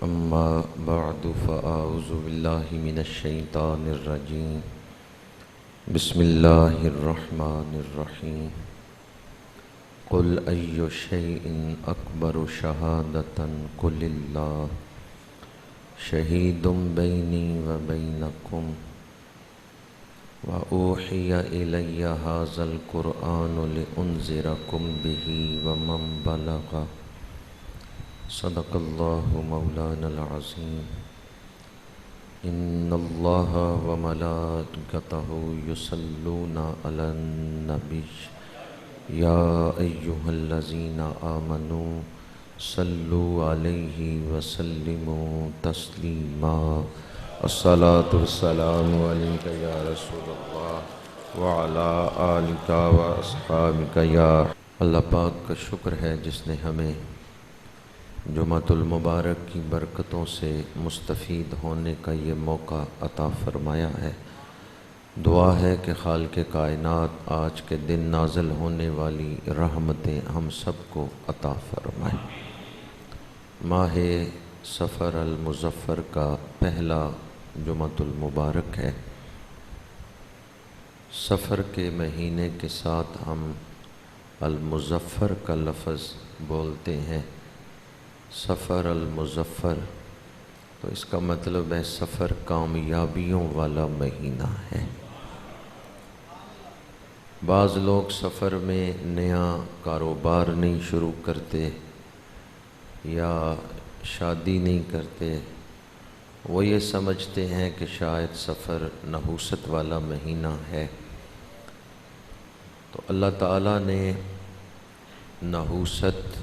أما بعد فأعوذ بالله من الشيطان الرجيم بسم الله الرحمن الرحيم قل أي شيء أكبر شهادة قل الله شهيد بيني وبينكم وأوحي إلي هذا القرآن لأنذركم به ومن بلغ صدق الله مولانا العظيم إن الله وملائكته يصلون على النبي يا أيها الذين آمنوا صلوا عليه وسلموا تسليما الصلاة والسلام عليك يا رسول الله وعلى آلك وأصحابك يا اللہ پاک کا شکر ہے جس نے ہمیں جمعۃ المبارک کی برکتوں سے مستفید ہونے کا یہ موقع عطا فرمایا ہے۔ دعا ہے کہ خالق کائنات آج کے دن نازل ہونے والی رحمتیں ہم سب کو عطا فرمائے۔ ماہ صفر المظفر کا پہلا جمعۃ المبارک ہے۔ صفر کے مہینے کے ساتھ ہم المظفر کا لفظ بولتے ہیں۔ سفر المظفر تو اس کا مطلب ہے سفر کامیابیوں والا مہینہ ہے۔ بعض لوگ سفر میں نیا کاروبار نہیں شروع کرتے یا شادی نہیں کرتے، وہ یہ سمجھتے ہیں کہ شاید سفر نحوست والا مہینہ ہے۔ تو اللہ تعالیٰ نے نحوست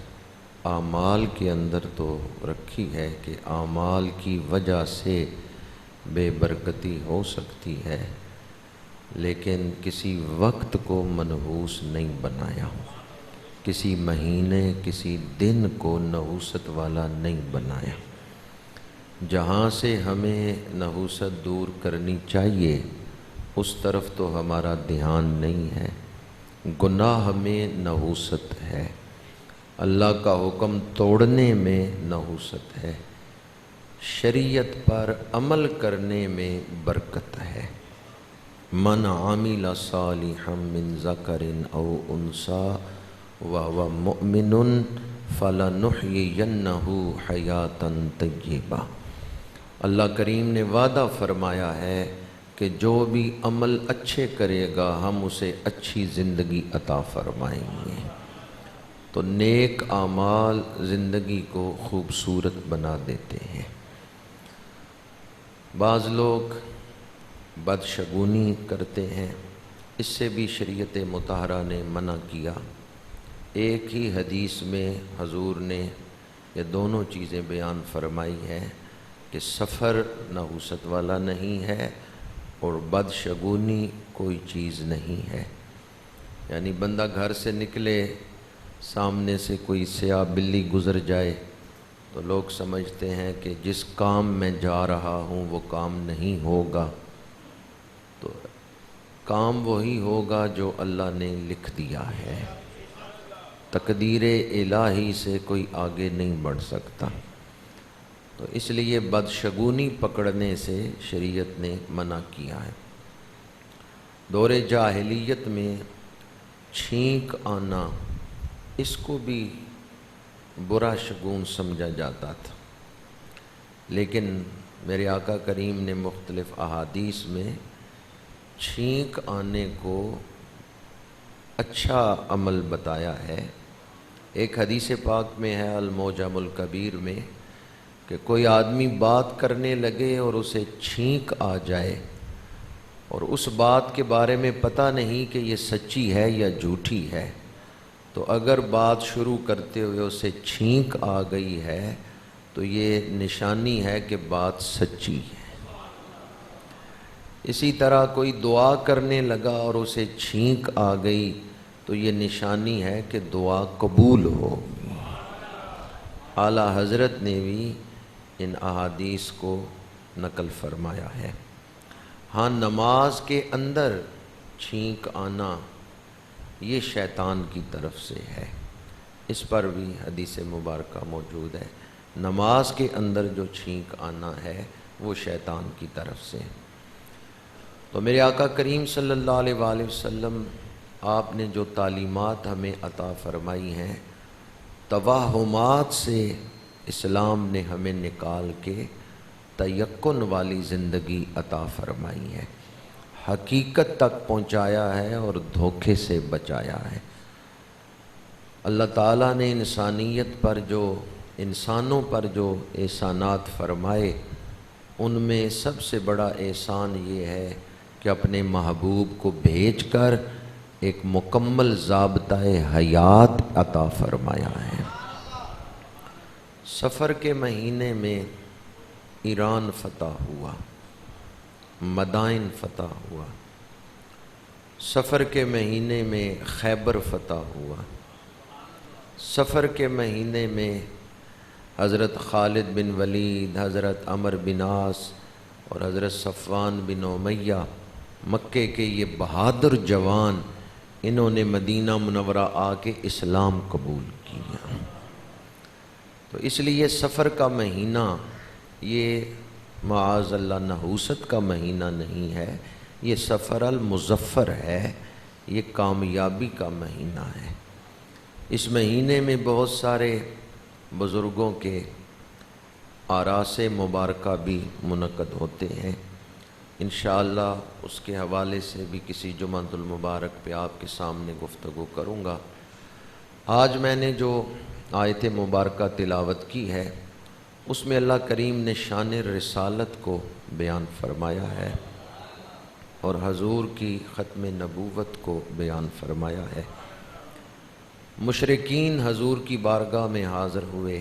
اعمال کے اندر تو رکھی ہے کہ اعمال کی وجہ سے بے برکتی ہو سکتی ہے، لیکن کسی وقت کو منحوس نہیں بنایا، کسی مہینے کسی دن کو نحوست والا نہیں بنایا۔ جہاں سے ہمیں نحوست دور کرنی چاہیے اس طرف تو ہمارا دھیان نہیں ہے۔ گناہ میں نحوست ہے، اللہ کا حکم توڑنے میں نحوست ہے، شریعت پر عمل کرنے میں برکت ہے۔ من عمل صالحا من ذکر او انثی وهو مؤمن فلنحیینہ حیاتا طیبہ۔ اللہ کریم نے وعدہ فرمایا ہے کہ جو بھی عمل اچھے کرے گا ہم اسے اچھی زندگی عطا فرمائیں گے۔ تو نیک اعمال زندگی کو خوبصورت بنا دیتے ہیں۔ بعض لوگ بدشگونی کرتے ہیں، اس سے بھی شریعت مطہرہ نے منع کیا۔ ایک ہی حدیث میں حضور نے یہ دونوں چیزیں بیان فرمائی ہے کہ سفر نحوست والا نہیں ہے اور بدشگونی کوئی چیز نہیں ہے۔ یعنی بندہ گھر سے نکلے، سامنے سے کوئی سیاہ بلی گزر جائے تو لوگ سمجھتے ہیں کہ جس کام میں جا رہا ہوں وہ کام نہیں ہوگا، تو کام وہی ہوگا جو اللہ نے لکھ دیا ہے۔ تقدیر الہی سے کوئی آگے نہیں بڑھ سکتا، تو اس لیے بدشگونی پکڑنے سے شریعت نے منع کیا ہے۔ دور جاہلیت میں چھینک آنا اس کو بھی برا شگون سمجھا جاتا تھا، لیکن میرے آقا کریم نے مختلف احادیث میں چھینک آنے کو اچھا عمل بتایا ہے۔ ایک حدیث پاک میں ہے المعجم الکبیر میں کہ کوئی آدمی بات کرنے لگے اور اسے چھینک آ جائے اور اس بات کے بارے میں پتہ نہیں کہ یہ سچی ہے یا جھوٹی ہے، تو اگر بات شروع کرتے ہوئے اسے چھینک آ گئی ہے تو یہ نشانی ہے کہ بات سچی ہے۔ اسی طرح کوئی دعا کرنے لگا اور اسے چھینک آ گئی تو یہ نشانی ہے کہ دعا قبول ہوگی۔ اعلیٰ حضرت نے بھی ان احادیث کو نقل فرمایا ہے۔ ہاں، نماز کے اندر چھینک آنا یہ شیطان کی طرف سے ہے، اس پر بھی حدیث مبارکہ موجود ہے۔ نماز کے اندر جو چھینک آنا ہے وہ شیطان کی طرف سے۔ تو میرے آقا کریم صلی اللہ علیہ وآلہ وسلم آپ نے جو تعلیمات ہمیں عطا فرمائی ہیں، توہمات سے اسلام نے ہمیں نکال کے تیقن والی زندگی عطا فرمائی ہے، حقیقت تک پہنچایا ہے اور دھوکے سے بچایا ہے۔ اللہ تعالیٰ نے انسانوں پر جو احسانات فرمائے، ان میں سب سے بڑا احسان یہ ہے کہ اپنے محبوب کو بھیج کر ایک مکمل ضابطۂ حیات عطا فرمایا ہے۔ سفر کے مہینے میں ایران فتح ہوا، مدائن فتح ہوا، سفر کے مہینے میں خیبر فتح ہوا، سفر کے مہینے میں حضرت خالد بن ولید، حضرت عمر بن عاص اور حضرت صفوان بن امیہ، مکے کے یہ بہادر جوان، انہوں نے مدینہ منورہ آ کے اسلام قبول کیا۔ تو اس لیے سفر کا مہینہ یہ معاذ اللہ نحوست کا مہینہ نہیں ہے، یہ سفر المظفر ہے، یہ کامیابی کا مہینہ ہے۔ اس مہینے میں بہت سارے بزرگوں کے آراس مبارکہ بھی منعقد ہوتے ہیں، انشاءاللہ اس کے حوالے سے بھی کسی جمعۃ المبارک پہ آپ کے سامنے گفتگو کروں گا۔ آج میں نے جو آیت مبارکہ تلاوت کی ہے، اس میں اللہ کریم نے شان رسالت کو بیان فرمایا ہے اور حضور کی ختم نبوت کو بیان فرمایا ہے۔ مشرکین حضور کی بارگاہ میں حاضر ہوئے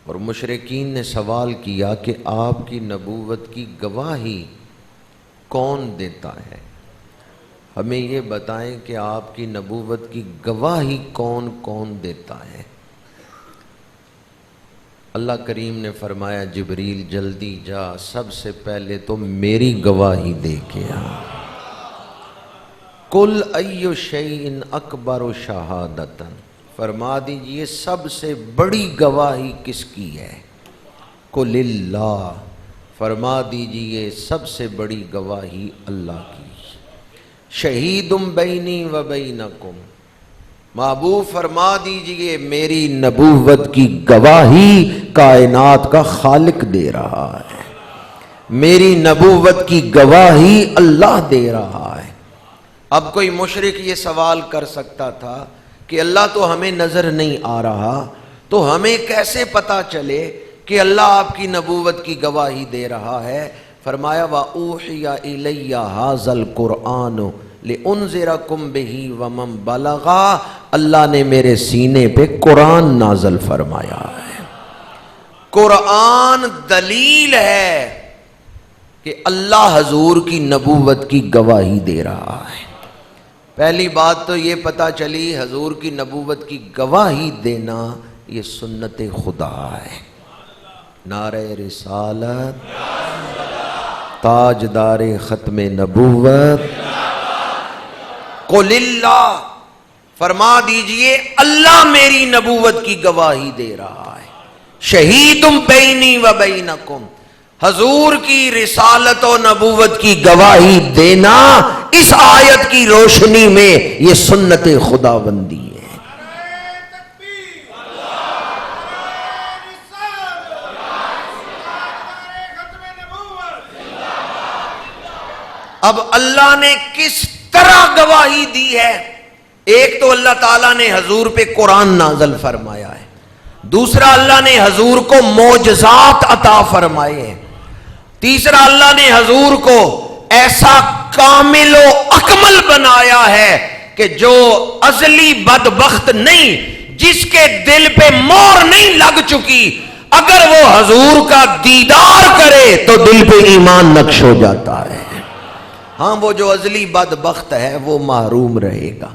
اور مشرکین نے سوال کیا کہ آپ کی نبوت کی گواہی کون دیتا ہے؟ ہمیں یہ بتائیں کہ آپ کی نبوت کی گواہی کون کون دیتا ہے؟ اللہ کریم نے فرمایا جبریل جلدی جا، سب سے پہلے تو میری گواہی دے کے آ۔ قل ای شیء اکبر شہادۃ، فرما دیجئے سب سے بڑی گواہی کس کی ہے؟ قل اللہ، فرما دیجئے سب سے بڑی گواہی اللہ کی۔ شہید بینی و بینکم، محبوب فرما دیجئے میری نبوت کی گواہی کائنات کا خالق دے رہا ہے، میری نبوت کی گواہی اللہ دے رہا ہے۔ اب کوئی مشرک یہ سوال کر سکتا تھا کہ اللہ تو ہمیں نظر نہیں آ رہا، تو ہمیں کیسے پتہ چلے کہ اللہ آپ کی نبوت کی گواہی دے رہا ہے؟ فرمایا وَأُوحِيَ إِلَيَّ هَذَا الْقُرْآنُ لِأُنذِرَكُمْ بِهِ وَمَنْ بَلَغَ، اللہ نے میرے سینے پہ قرآن نازل فرمایا ہے۔ قرآن دلیل ہے کہ اللہ حضور کی نبوت کی گواہی دے رہا ہے۔ پہلی بات تو یہ پتہ چلی حضور کی نبوت کی گواہی دینا یہ سنت خدا ہے۔ نعرہ رسالت، تاجدار ختم نبوت، قل اللہ، فرما دیجئے اللہ میری نبوت کی گواہی دے رہا ہے۔ شہید بینی و بینکم، حضور کی رسالت و نبوت کی گواہی دینا اس آیت کی روشنی میں یہ سنت خداوندی ہے۔ اب اللہ نے کس طرح گواہی دی ہے؟ ایک تو اللہ تعالیٰ نے حضور پہ قرآن نازل فرمایا ہے، دوسرا اللہ نے حضور کو معجزات عطا فرمائے ہیں، تیسرا اللہ نے حضور کو ایسا کامل و اکمل بنایا ہے کہ جو ازلی بدبخت نہیں، جس کے دل پہ مہر نہیں لگ چکی، اگر وہ حضور کا دیدار کرے تو دل پہ ایمان نقش ہو جاتا ہے۔ ہاں وہ جو ازلی بدبخت ہے وہ محروم رہے گا،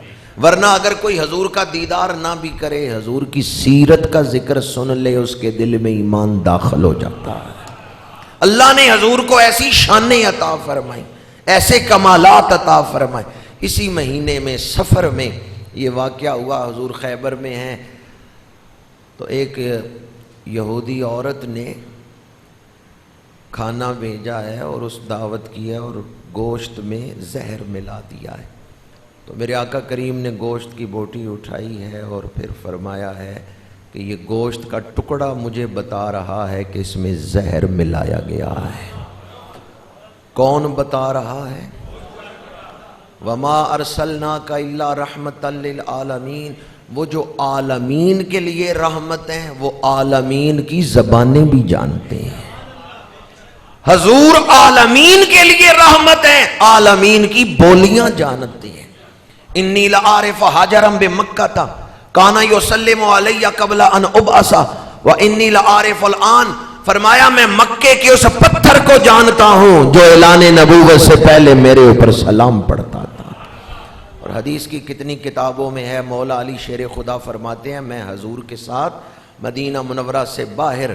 ورنہ اگر کوئی حضور کا دیدار نہ بھی کرے، حضور کی سیرت کا ذکر سن لے، اس کے دل میں ایمان داخل ہو جاتا ہے۔ اللہ نے حضور کو ایسی شانیں عطا فرمائیں، ایسے کمالات عطا فرمائے۔ اسی مہینے میں سفر میں یہ واقعہ ہوا، حضور خیبر میں ہیں تو ایک یہودی عورت نے کھانا بھیجا ہے اور اس دعوت کی ہے اور گوشت میں زہر ملا دیا ہے، تو میرے آقا کریم نے گوشت کی بوٹی اٹھائی ہے اور پھر فرمایا ہے کہ یہ گوشت کا ٹکڑا مجھے بتا رہا ہے کہ اس میں زہر ملایا گیا ہے۔ کون بتا رہا ہے؟ وما ارسلناک الا رحمۃ للعالمین، وہ جو عالمین کے لیے رحمت ہیں وہ عالمین کی زبانیں بھی جانتے ہیں۔ حضور عالمین کے لیے رحمت ہیں، عالمین کی بولیاں جانتے ہیں۔ انی لعارف حاجرا بمکہ کانا یسلم علی قبل ان ابعث وانی لعارف الان، فرمایا میں مکے کے اس پتھر کو جانتا ہوں جو اعلان نبوت سے پہلے میرے اوپر سلام پڑھتا تھا۔ اور حدیث کی کتنی کتابوں میں ہے، مولا علی شیر خدا فرماتے ہیں میں حضور کے ساتھ مدینہ منورہ سے باہر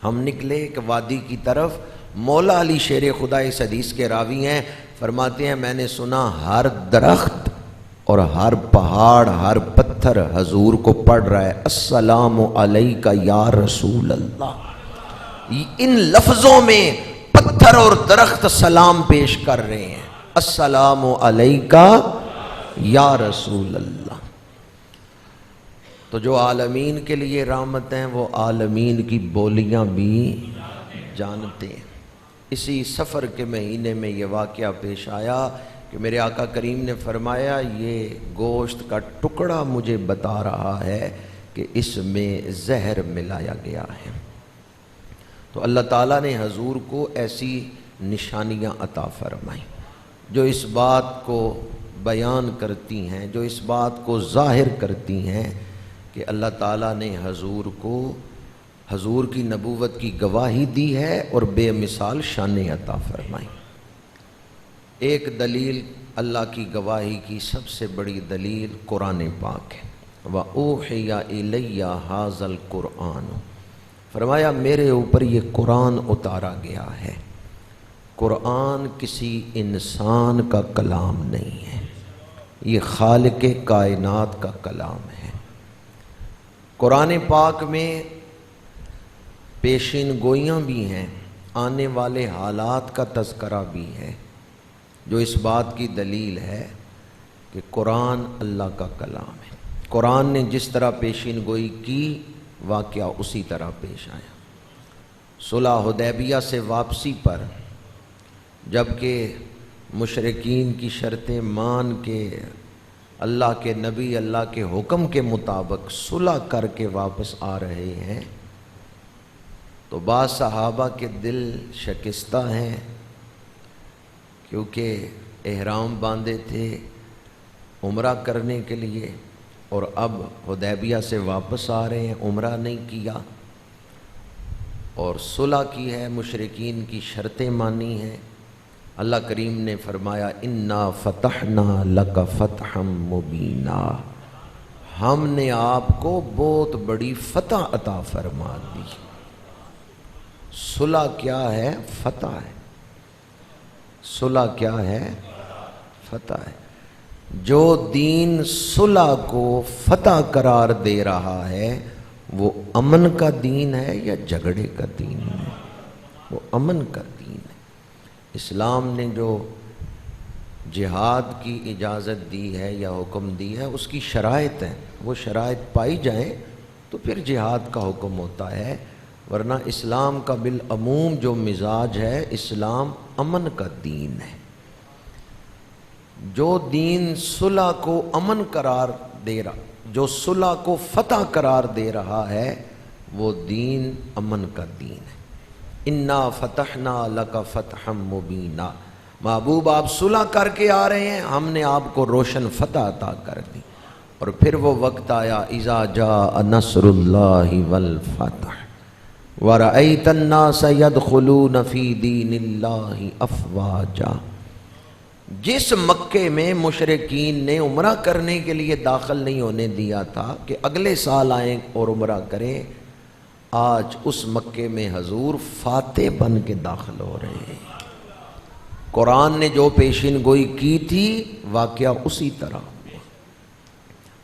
ہم نکلے ایک وادی کی طرف، مولا علی شیر خدا اس حدیث کے راوی ہیں، فرماتے ہیں میں نے سنا ہر درخت اور ہر پہاڑ ہر پتھر حضور کو پڑھ رہا ہے السلام علیکہ یا رسول اللہ۔ ان لفظوں میں پتھر اور درخت سلام پیش کر رہے ہیں، السلام علیکہ یا رسول اللہ۔ تو جو عالمین کے لیے رحمت ہیں وہ عالمین کی بولیاں بھی جانتے ہیں۔ اسی سفر کے مہینے میں یہ واقعہ پیش آیا کہ میرے آقا کریم نے فرمایا یہ گوشت کا ٹکڑا مجھے بتا رہا ہے کہ اس میں زہر ملایا گیا ہے۔ تو اللہ تعالیٰ نے حضور کو ایسی نشانیاں عطا فرمائیں جو اس بات کو بیان کرتی ہیں، جو اس بات کو ظاہر کرتی ہیں کہ اللہ تعالیٰ نے حضور کو حضور کی نبوت کی گواہی دی ہے اور بے مثال شانیں عطا فرمائیں۔ ایک دلیل اللہ کی گواہی کی سب سے بڑی دلیل قرآن پاک ہے۔ وَأُوحِيَ إِلَيَّ هَذَا الْقُرْآنُ، فرمایا میرے اوپر یہ قرآن اتارا گیا ہے۔ قرآن کسی انسان کا کلام نہیں ہے، یہ خالق کائنات کا کلام ہے۔ قرآن پاک میں پیشین گوئیاں بھی ہیں، آنے والے حالات کا تذکرہ بھی ہے، جو اس بات کی دلیل ہے کہ قرآن اللہ کا کلام ہے۔ قرآن نے جس طرح پیشین گوئی کی واقعہ اسی طرح پیش آیا۔ صلح حدیبیہ سے واپسی پر جبکہ مشرکین کی شرطیں مان کے اللہ کے نبی اللہ کے حکم کے مطابق صلح کر کے واپس آ رہے ہیں تو بعض صحابہ کے دل شکستہ ہیں، کیونکہ احرام باندھے تھے عمرہ کرنے کے لیے اور اب حدیبیہ سے واپس آ رہے ہیں، عمرہ نہیں کیا اور صلح کی ہے، مشرکین کی شرطیں مانی ہیں۔ اللہ کریم نے فرمایا انا فتحنا لک فتحا مبینا، ہم نے آپ کو بہت بڑی فتح عطا فرما دی۔ صلح کیا ہے؟ فتح ہے۔ صلح کیا ہے؟ فتح ہے۔ جو دین صلح کو فتح قرار دے رہا ہے وہ امن کا دین ہے یا جھگڑے کا دین ہے؟ وہ امن کا دین ہے۔ اسلام نے جو جہاد کی اجازت دی ہے یا حکم دی ہے اس کی شرائط ہیں، وہ شرائط پائی جائیں تو پھر جہاد کا حکم ہوتا ہے، ورنہ اسلام کا بالعموم جو مزاج ہے، اسلام امن کا دین ہے۔ جو دین صلح کو امن قرار دے رہا، جو صلح کو فتح قرار دے رہا ہے وہ دین امن کا دین ہے۔ انا فتحنا لک فتحا مبینا، محبوب آپ صلح کر کے آ رہے ہیں، ہم نے آپ کو روشن فتح عطا کر دی۔ اور پھر وہ وقت آیا اذا جاء نصر اللہ والفتح وَرَأَيْتَ النَّاسَ يَدْخُلُونَ فِي دِينِ اللَّهِ أَفْوَاجًا، جس مکے میں مشرکین نے عمرہ کرنے کے لیے داخل نہیں ہونے دیا تھا کہ اگلے سال آئیں اور عمرہ کریں، آج اس مکے میں حضور فاتح بن کے داخل ہو رہے ہیں۔ قرآن نے جو پیشین گوئی کی تھی واقعہ اسی طرح ہوا۔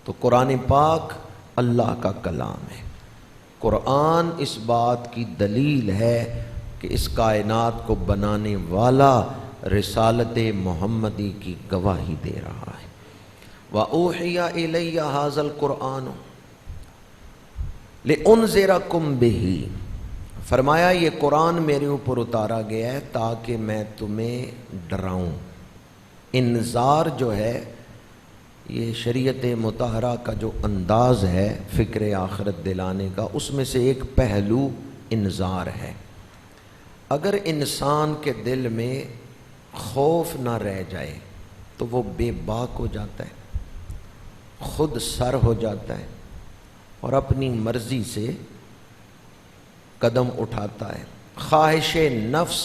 تو قرآن پاک اللہ کا کلام ہے۔ قرآن اس بات کی دلیل ہے کہ اس کائنات کو بنانے والا رسالت محمدی کی گواہی دے رہا ہے۔ وَأُوحِيَ إِلَيَّ هَذَا الْقُرْآنُ لِأُنذِرَكُم بِهِ، فرمایا یہ قرآن میرے اوپر اتارا گیا ہے تاکہ میں تمہیں ڈراؤں۔ انذار جو ہے یہ شریعت مطہرہ کا جو انداز ہے فکر آخرت دلانے کا، اس میں سے ایک پہلو انذار ہے۔ اگر انسان کے دل میں خوف نہ رہ جائے تو وہ بے باک ہو جاتا ہے، خود سر ہو جاتا ہے اور اپنی مرضی سے قدم اٹھاتا ہے، خواہش نفس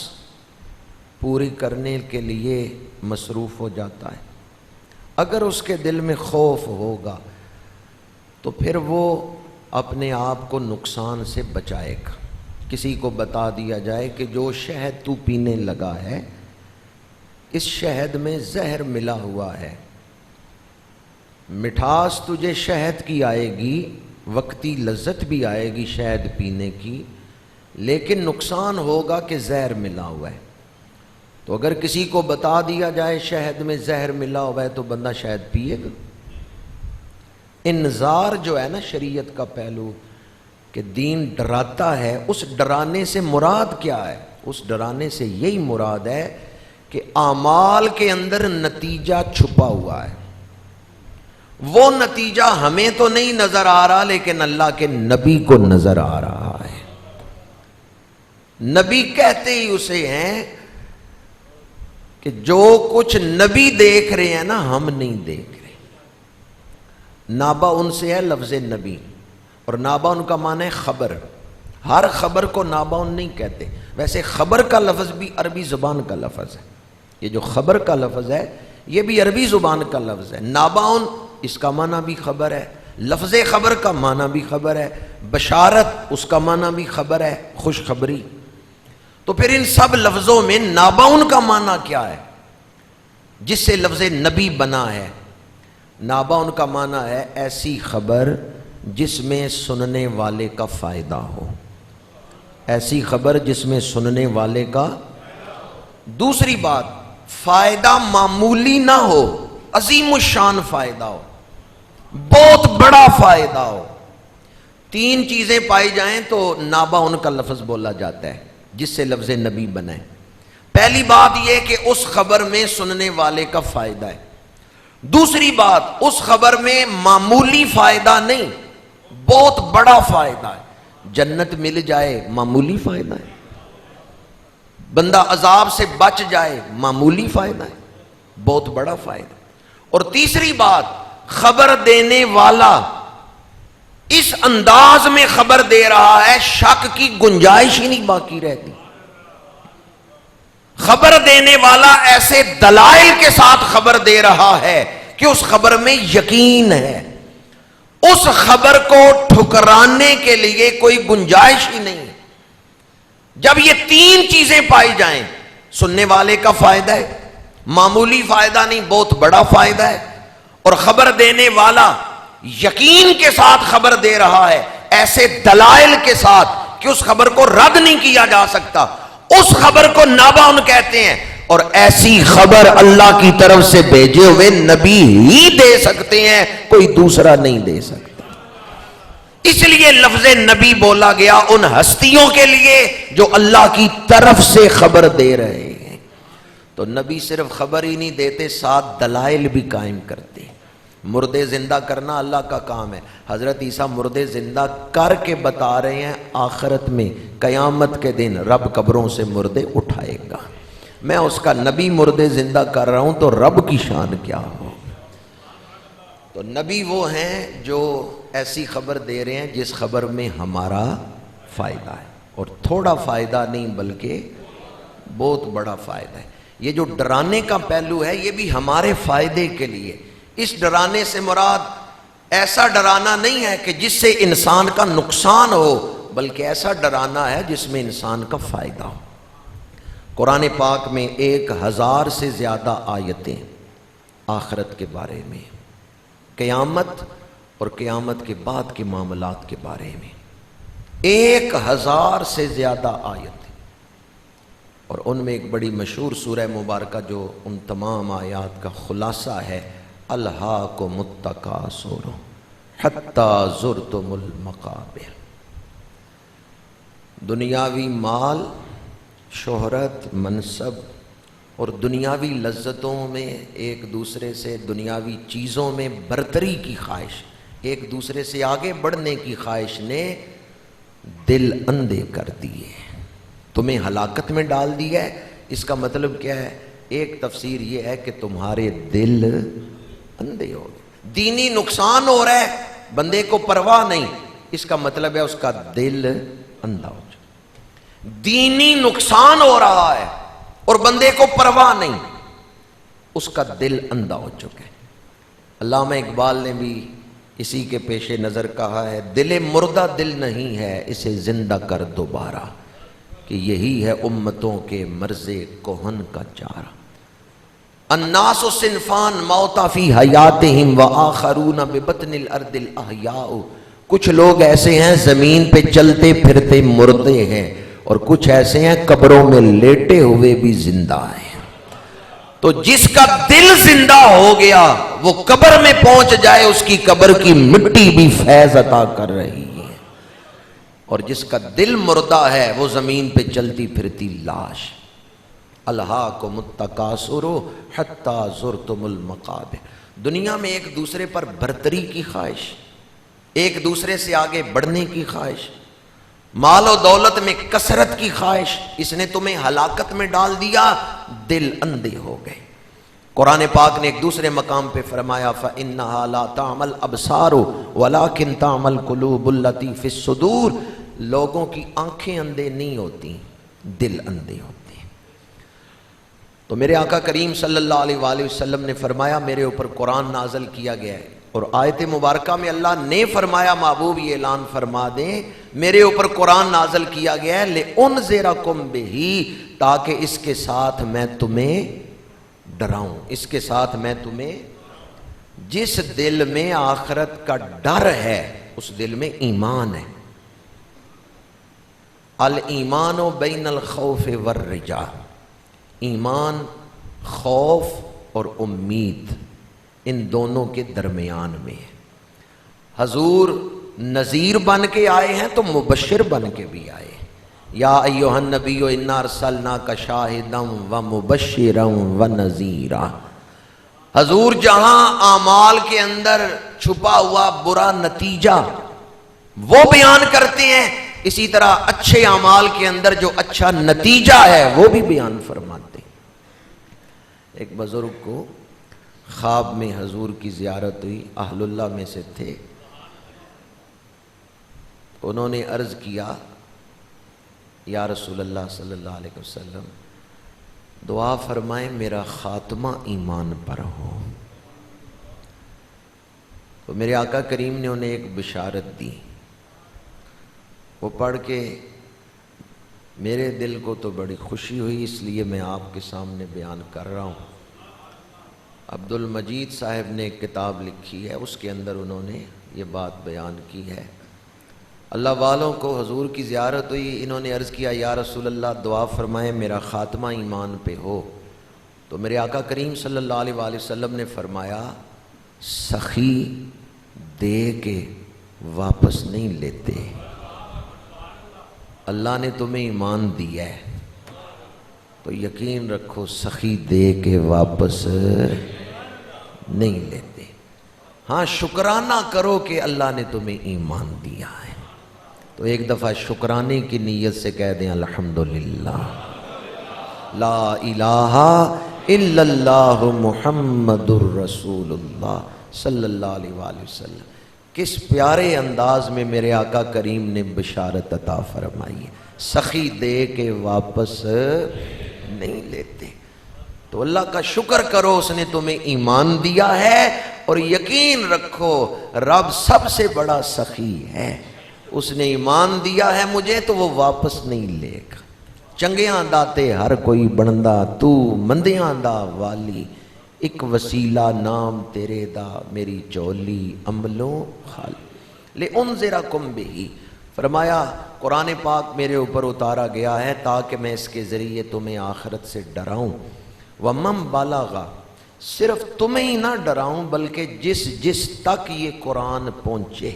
پوری کرنے کے لیے مصروف ہو جاتا ہے۔ اگر اس کے دل میں خوف ہوگا تو پھر وہ اپنے آپ کو نقصان سے بچائے گا۔ کسی کو بتا دیا جائے کہ جو شہد تو پینے لگا ہے اس شہد میں زہر ملا ہوا ہے، مٹھاس تجھے شہد کی آئے گی، وقتی لذت بھی آئے گی شہد پینے کی، لیکن نقصان ہوگا کہ زہر ملا ہوا ہے۔ تو اگر کسی کو بتا دیا جائے شہد میں زہر ملا ہوا ہے تو بندہ شہد پیے گا۔ انذار جو ہے نا شریعت کا پہلو کہ دین ڈراتا ہے، اس ڈرانے سے مراد کیا ہے؟ اس ڈرانے سے یہی مراد ہے کہ اعمال کے اندر نتیجہ چھپا ہوا ہے، وہ نتیجہ ہمیں تو نہیں نظر آ رہا لیکن اللہ کے نبی کو نظر آ رہا ہے۔ نبی کہتے ہی اسے ہیں کہ جو کچھ نبی دیکھ رہے ہیں نا ہم نہیں دیکھ رہے۔ نابا ان سے ہے لفظ نبی، اور نابا ان کا معنی ہے خبر۔ ہر خبر کو نابا ان نہیں کہتے، ویسے خبر کا لفظ بھی عربی زبان کا لفظ ہے۔ یہ جو خبر کا لفظ ہے یہ بھی عربی زبان کا لفظ ہے۔ ناباؤن اس کا معنی بھی خبر ہے، لفظ خبر کا معنی بھی خبر ہے، بشارت اس کا معنی بھی خبر ہے، خوشخبری۔ تو پھر ان سب لفظوں میں ناباؤن کا معنی کیا ہے جس سے لفظ نبی بنا ہے؟ ناباؤن کا معنی ہے ایسی خبر جس میں سننے والے کا فائدہ ہو، ایسی خبر جس میں سننے والے کا۔ دوسری بات، فائدہ معمولی نہ ہو، عظیم الشان فائدہ ہو، بہت بڑا فائدہ ہو۔ تین چیزیں پائی جائیں تو نابا ان کا لفظ بولا جاتا ہے جس سے لفظ نبی بنا ہے۔ پہلی بات یہ کہ اس خبر میں سننے والے کا فائدہ ہے۔ دوسری بات، اس خبر میں معمولی فائدہ نہیں، بہت بڑا فائدہ ہے۔ جنت مل جائے معمولی فائدہ ہے، بندہ عذاب سے بچ جائے معمولی فائدہ ہے، بہت بڑا فائدہ۔ اور تیسری بات، خبر دینے والا اس انداز میں خبر دے رہا ہے شک کی گنجائش ہی نہیں باقی رہتی۔ خبر دینے والا ایسے دلائل کے ساتھ خبر دے رہا ہے کہ اس خبر میں یقین ہے، اس خبر کو ٹھکرانے کے لیے کوئی گنجائش ہی نہیں۔ جب یہ تین چیزیں پائی جائیں، سننے والے کا فائدہ ہے، معمولی فائدہ نہیں بہت بڑا فائدہ ہے، اور خبر دینے والا یقین کے ساتھ خبر دے رہا ہے ایسے دلائل کے ساتھ کہ اس خبر کو رد نہیں کیا جا سکتا، اس خبر کو ناباؤن کہتے ہیں۔ اور ایسی خبر اللہ کی طرف سے بھیجے ہوئے نبی ہی دے سکتے ہیں، کوئی دوسرا نہیں دے سکتا۔ اس لیے لفظ نبی بولا گیا ان ہستیوں کے لیے جو اللہ کی طرف سے خبر دے رہے ہیں۔ تو نبی صرف خبر ہی نہیں دیتے، ساتھ دلائل بھی قائم کرتے ہیں۔ مردے زندہ کرنا اللہ کا کام ہے۔ حضرت عیسیٰ مردے زندہ کر کے بتا رہے ہیں آخرت میں قیامت کے دن رب قبروں سے مردے اٹھائے گا۔ میں اس کا نبی مردے زندہ کر رہا ہوں تو رب کی شان کیا ہو۔ تو نبی وہ ہیں جو ایسی خبر دے رہے ہیں جس خبر میں ہمارا فائدہ ہے، اور تھوڑا فائدہ نہیں بلکہ بہت بڑا فائدہ ہے۔ یہ جو ڈرانے کا پہلو ہے یہ بھی ہمارے فائدے کے لیے۔ اس ڈرانے سے مراد ایسا ڈرانا نہیں ہے کہ جس سے انسان کا نقصان ہو، بلکہ ایسا ڈرانا ہے جس میں انسان کا فائدہ ہو۔ قرآن پاک میں 1000 سے زیادہ آیتیں آخرت کے بارے میں، قیامت اور قیامت کے بعد کے معاملات کے بارے میں۔ 1000 سے زیادہ آیت، اور ان میں ایک بڑی مشہور سورہ مبارکہ جو ان تمام آیات کا خلاصہ ہے، الہاکم التکاثر حتی زرتم المقابر۔ دنیاوی مال، شہرت، منصب اور دنیاوی لذتوں میں ایک دوسرے سے، دنیاوی چیزوں میں برتری کی خواہش، ایک دوسرے سے آگے بڑھنے کی خواہش نے دل اندھے کر دیے، تمہیں ہلاکت میں ڈال دیا ہے۔ اس کا مطلب کیا ہے؟ ایک تفسیر یہ ہے کہ تمہارے دل اندھے ہو گئے، دینی نقصان ہو رہا ہے، بندے کو پرواہ نہیں، اس کا مطلب ہے اس کا دل اندھا ہو چکا، دینی نقصان ہو رہا ہے اور بندے کو پرواہ نہیں، اس کا دل اندھا ہو چکا ہے۔ علامہ اقبال نے بھی اسی کے پیش نظر کہا ہے، دل مردہ دل نہیں ہے، اسے زندہ کر دوبارہ، کہ یہی ہے امتوں کے مرض کہن کا چارہ۔ الناس صنفان موتا فی حیاتہم وآخرون ببطن الارض الاحیاء، کچھ لوگ ایسے ہیں زمین پہ چلتے پھرتے مردے ہیں، اور کچھ ایسے ہیں قبروں میں لیٹے ہوئے بھی زندہ ہیں۔ تو جس کا دل زندہ ہو گیا وہ قبر میں پہنچ جائے، اس کی قبر کی مٹی بھی فیض عطا کر رہی ہے، اور جس کا دل مردہ ہے وہ زمین پہ چلتی پھرتی لاش۔ الہاکم التکاثر حتی زرتم المقابر، دنیا میں ایک دوسرے پر برتری کی خواہش، ایک دوسرے سے آگے بڑھنے کی خواہش، مال و دولت میں کثرت کی خواہش، اس نے تمہیں ہلاکت میں ڈال دیا، دل اندھے ہو گئے۔ قرآن پاک نے ایک دوسرے مقام پہ فرمایا فَإِنَّهَا لَا تَعْمَى الْأَبْصَارُ وَلَكِنْ تَعْمَى الْقُلُوبُ الَّتِي فِي الصُّدُورِ، لوگوں کی آنکھیں اندھے نہیں ہوتی، دل اندھے ہوتے۔ تو میرے آقا کریم صلی اللہ علیہ وآلہ وسلم نے فرمایا میرے اوپر قرآن نازل کیا گیا ہے، اور آیت مبارکہ میں اللہ نے فرمایا محبوب یہ اعلان فرما دیں میرے اوپر قرآن نازل کیا گیا ہے لِأُنذِرَكُمْ بِهِ، تاکہ اس کے ساتھ میں تمہیں ڈراؤں، اس کے ساتھ میں تمہیں، جس دل میں آخرت کا ڈر ہے اس دل میں ایمان ہے۔ الایمان بین الخوف والرجاء، ایمان خوف اور امید ان دونوں کے درمیان میں ہے۔ حضور نذیر بن کے آئے ہیں تو مبشر بن کے بھی آئے، یا ایھا النبی انا ارسلناک شاہدا ومبشرا ونذیرا۔ حضور جہاں اعمال کے اندر چھپا ہوا برا نتیجہ وہ بیان کرتے ہیں، اسی طرح اچھے اعمال کے اندر جو اچھا نتیجہ ہے وہ بھی بیان فرماتے ہیں۔ ایک بزرگ کو خواب میں حضور کی زیارت ہوئی، اہل اللہ میں سے تھے، انہوں نے عرض کیا یا رسول اللہ صلی اللہ علیہ وسلم دعا فرمائیں میرا خاتمہ ایمان پر ہو۔ تو میرے آقا کریم نے انہیں ایک بشارت دی، وہ پڑھ کے میرے دل کو تو بڑی خوشی ہوئی، اس لیے میں آپ کے سامنے بیان کر رہا ہوں۔ عبد المجید صاحب نے ایک کتاب لکھی ہے، اس کے اندر انہوں نے یہ بات بیان کی ہے۔ اللہ والوں کو حضور کی زیارت ہوئی، انہوں نے عرض کیا یا رسول اللہ دعا فرمائیں میرا خاتمہ ایمان پہ ہو۔ تو میرے آقا کریم صلی اللہ علیہ وآلہ وسلم نے فرمایا سخی دے کے واپس نہیں لیتے، اللہ نے تمہیں ایمان دیا ہے تو یقین رکھو سخی دے کے واپس نہیں لیتے، ہاں شکرانہ کرو کہ اللہ نے تمہیں ایمان دیا ہے۔ تو ایک دفعہ شکرانے کی نیت سے کہہ دیں الحمدللہ لا الہ الا اللہ محمد الرسول اللہ صلی اللہ علیہ وآلہ وسلم۔ کس پیارے انداز میں میرے آقا کریم نے بشارت عطا فرمائی ہے، سخی دے کے واپس نہیں لیتے۔ تو اللہ کا شکر کرو اس نے تمہیں ایمان دیا ہے، اور یقین رکھو رب سب سے بڑا سخی ہے، اس نے ایمان دیا ہے مجھے تو وہ واپس نہیں لے گا۔ چنگیاں داتے ہر کوئی بندا تو مندیاں دا والی، ایک وسیلہ نام تیرے دا میری چولی عملوں خالی۔ لِأُنذِرَكُمْ بِهِ فرمایا قرآن پاک میرے اوپر اتارا گیا ہے تاکہ میں اس کے ذریعے تمہیں آخرت سے ڈراؤں، وَمَن بَلَغَ، صرف تمہیں ہی نہ ڈراؤں بلکہ جس تک یہ قرآن پہنچے۔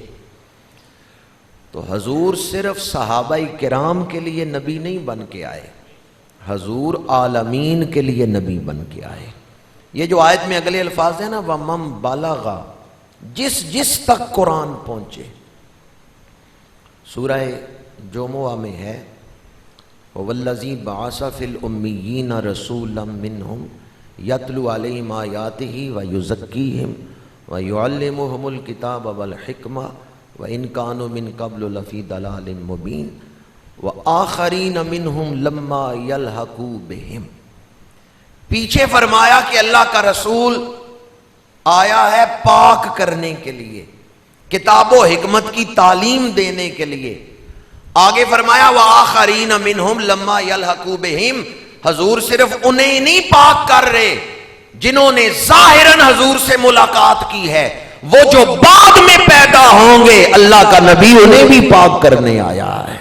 تو حضور صرف صحابہ کرام کے لیے نبی نہیں بن کے آئے، حضور عالمین کے لیے نبی بن کے آئے۔ یہ جو آیت میں اگلے الفاظ ہیں نا، وَمَن بَلَغَ، جس تک قرآن پہنچے۔ سورہ جمعہ میں ہے وَالَّذِي بَعَثَ فِي الْأُمِّيِّينَ رَسُولًا مِّنْهُمْ يَتْلُو عَلَيْهِمْ آيَاتِهِ وَيُزَكِّيهِمْ وَيُعَلِّمُهُمُ الْكِتَابَ وَالْحِكْمَةَ وَإِنْ كَانُوا مِنْ قَبْلُ لَفِي ضَلَالٍ مُّبِينٍ وَآخَرِينَ مِنْهُمْ لَمَّا يَلْحَقُوا بِهِمْ۔ پیچھے فرمایا کہ اللہ کا رسول آیا ہے پاک کرنے کے لیے، کتاب و حکمت کی تعلیم دینے کے لیے۔ آگے فرمایا وآخرین منہم لما یلحقوا بہم، حضور صرف انہیں نہیں پاک کر رہے جنہوں نے ظاہراً حضور سے ملاقات کی ہے، وہ جو بعد میں پیدا ہوں گے اللہ کا نبی انہیں بھی پاک کرنے آیا ہے۔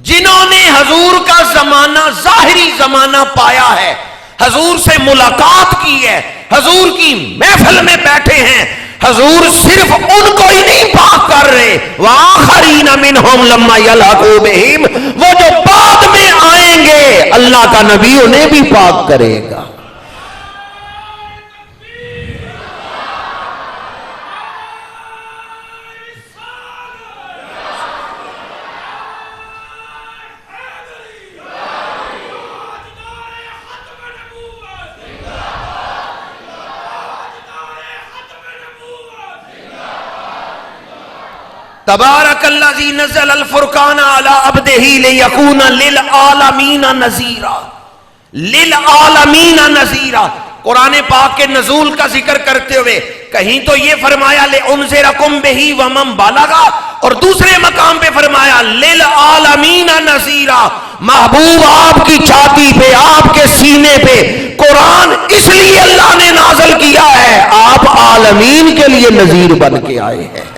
جنہوں نے حضور کا زمانہ ظاہری زمانہ پایا ہے، حضور سے ملاقات کی ہے، حضور کی محفل میں بیٹھے ہیں، حضور صرف ان کو ہی نہیں پاک کر رہے، وآخرین منہم لما یلحقوا بہم، وہ جو بعد میں آئیں گے اللہ کا نبی انہیں بھی پاک کرے گا۔ تبارک الذی نزل الفرقان علی عبدہ لیکون للعالمین نذیرا، للعالمین نذیرا۔ قرآن پاک کے نزول کا ذکر کرتے ہوئے کہیں تو یہ فرمایا لانذرکم بہ ومن بلغ، اور دوسرے مقام پہ فرمایا للعالمین نذیرا۔ محبوب آپ کی چھاتی پہ، آپ کے سینے پہ قرآن اس لیے اللہ نے نازل کیا ہے، آپ عالمین کے لیے نذیر بن کے آئے ہیں۔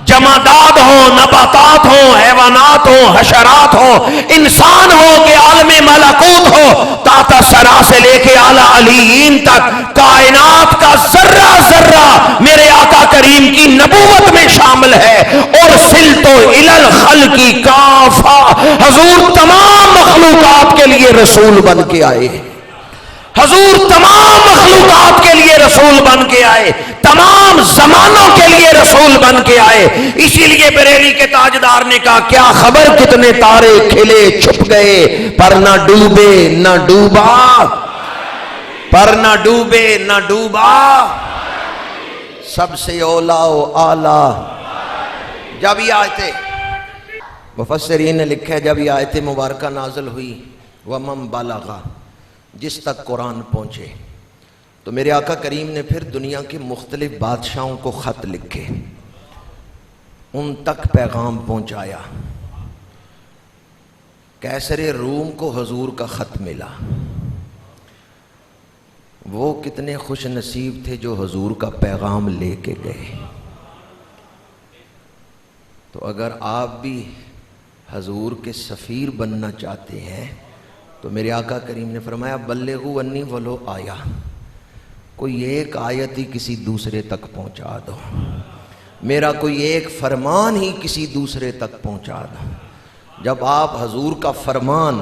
جمادات ہوں، نباتات ہوں، حیوانات ہوں، حشرات ہوں، انسان ہو کہ عالم ملکوت ہو، تاتا سرا سے لے کے اعلیٰ علیین تک کائنات کا ذرہ ذرہ میرے آقا کریم کی نبوت میں شامل ہے۔ اور سلتو الی الخلق کافہ، حضور تمام مخلوقات کے لیے رسول بن کے آئے، حضور تمام مخلوقات کے لیے رسول بن کے آئے، تمام زمانوں کے لیے رسول بن کے آئے۔ اسی لیے بریلی کے تاجدار نے کہا کیا خبر کتنے تارے کھلے چھپ گئے، پر نہ ڈوبے نہ ڈوبا، پر نہ ڈوبے نہ ڈوبا، سب سے اولا و اعلیٰ۔ جب یہ آیتیں مفسرین نے لکھا ہے، جب یہ آیت مبارکہ نازل ہوئی وَمَن بَلَغَ، جس تک قرآن پہنچے، تو میرے آقا کریم نے پھر دنیا کے مختلف بادشاہوں کو خط لکھے، ان تک پیغام پہنچایا۔ قیصر روم کو حضور کا خط ملا، وہ کتنے خوش نصیب تھے جو حضور کا پیغام لے کے گئے۔ تو اگر آپ بھی حضور کے سفیر بننا چاہتے ہیں تو میرے آقا کریم نے فرمایا بلغوا انی ولو آیا، کوئی ایک آیت ہی کسی دوسرے تک پہنچا دو، میرا کوئی ایک فرمان ہی کسی دوسرے تک پہنچا دو۔ جب آپ حضور کا فرمان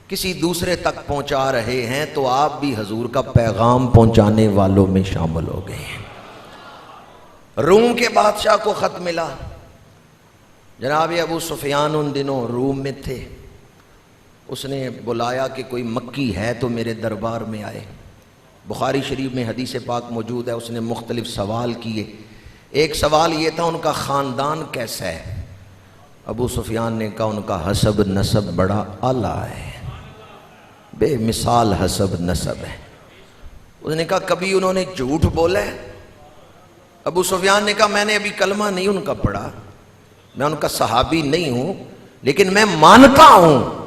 کسی دوسرے تک پہنچا رہے ہیں تو آپ بھی حضور کا پیغام پہنچانے والوں میں شامل ہو گئے ہیں۔ روم کے بادشاہ کو خط ملا، جناب ابو سفیان ان دنوں روم میں تھے، اس نے بلایا کہ کوئی مکی ہے تو میرے دربار میں آئے۔ بخاری شریف میں حدیث پاک موجود ہے، اس نے مختلف سوال کیے۔ ایک سوال یہ تھا ان کا خاندان کیسا ہے؟ ابو سفیان نے کہا ان کا حسب نسب بڑا اعلیٰ ہے، بے مثال حسب نسب ہے۔ اس نے کہا کبھی انہوں نے جھوٹ بولا ہے؟ ابو سفیان نے کہا میں نے ابھی کلمہ نہیں ان کا پڑھا، میں ان کا صحابی نہیں ہوں، لیکن میں مانتا ہوں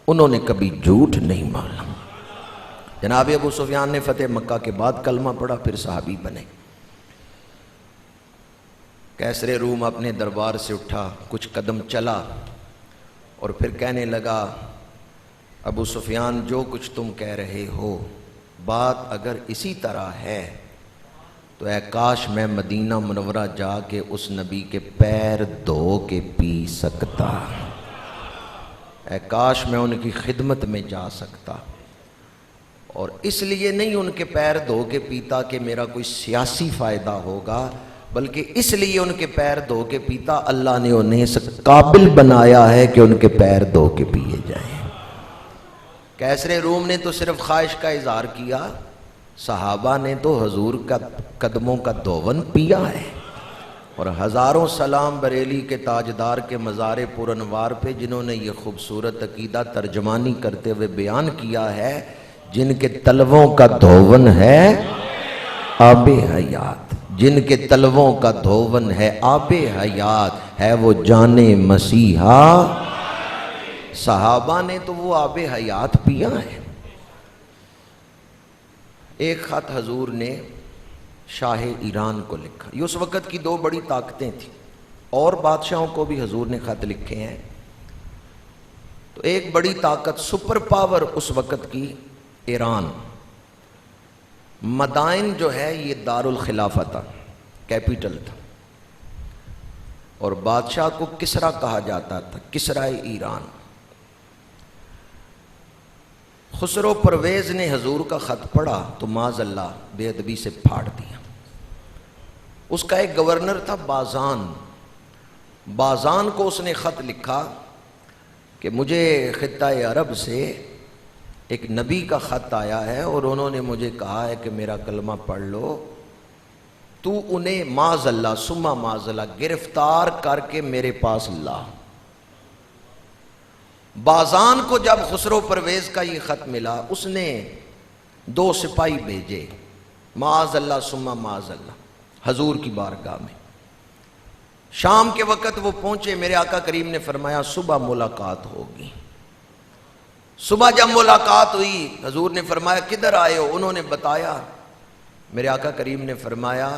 انہوں نے کبھی جھوٹ نہیں مانا۔ جناب ابو سفیان نے فتح مکہ کے بعد کلمہ پڑھا، پھر صحابی بنے۔ کیسر روم اپنے دربار سے اٹھا، کچھ قدم چلا اور پھر کہنے لگا ابو سفیان جو کچھ تم کہہ رہے ہو بات اگر اسی طرح ہے تو اے کاش میں مدینہ منورہ جا کے اس نبی کے پیر دھو کے پی سکتا، اے کاش میں ان کی خدمت میں جا سکتا، اور اس لیے نہیں ان کے پیر دھو کے پیتا کہ میرا کوئی سیاسی فائدہ ہوگا، بلکہ اس لیے ان کے پیر دھو کے پیتا اللہ نے انہیں اس قابل بنایا ہے کہ ان کے پیر دھو کے پیے جائیں۔ کیسر روم نے تو صرف خواہش کا اظہار کیا، صحابہ نے تو حضور کا قدموں کا دھون پیا ہے، اور ہزاروں سلام بریلی کے تاجدار کے مزار پر انوار پہ جنہوں نے یہ خوبصورت عقیدہ ترجمانی کرتے ہوئے بیان کیا ہے، جن کے تلووں کا دھون ہے آب حیات، جن کے تلووں کا دھون ہے آب حیات، ہے وہ جان مسیحا۔ صحابہ نے تو وہ آب حیات پیا ہے۔ ایک خط حضور نے شاہ ایران کو لکھا، یہ اس وقت کی دو بڑی طاقتیں تھیں، اور بادشاہوں کو بھی حضور نے خط لکھے ہیں، تو ایک بڑی طاقت سپر پاور اس وقت کی ایران، مدائن جو ہے یہ دارالخلافہ تھا، کیپیٹل تھا، اور بادشاہ کو کسرا کہا جاتا تھا، کسرائے ایران۔ خسرو پرویز نے حضور کا خط پڑھا تو معاذ اللہ بے ادبی سے پھاڑ دیا۔ اس کا ایک گورنر تھا بازان، بازان کو اس نے خط لکھا کہ مجھے خطہ عرب سے ایک نبی کا خط آیا ہے اور انہوں نے مجھے کہا ہے کہ میرا کلمہ پڑھ لو، تو انہیں معاذ اللہ ثم معاذ اللہ گرفتار کر کے میرے پاس لا۔ بازان کو جب خسرو پرویز کا یہ خط ملا، اس نے دو سپاہی بھیجے معاذ اللہ ثم معاذ اللہ حضور کی بارگاہ میں۔ شام کے وقت وہ پہنچے، میرے آقا کریم نے فرمایا صبح ملاقات ہوگی۔ صبح جب ملاقات ہوئی حضور نے فرمایا کدھر آئے ہو؟ انہوں نے بتایا، میرے آقا کریم نے فرمایا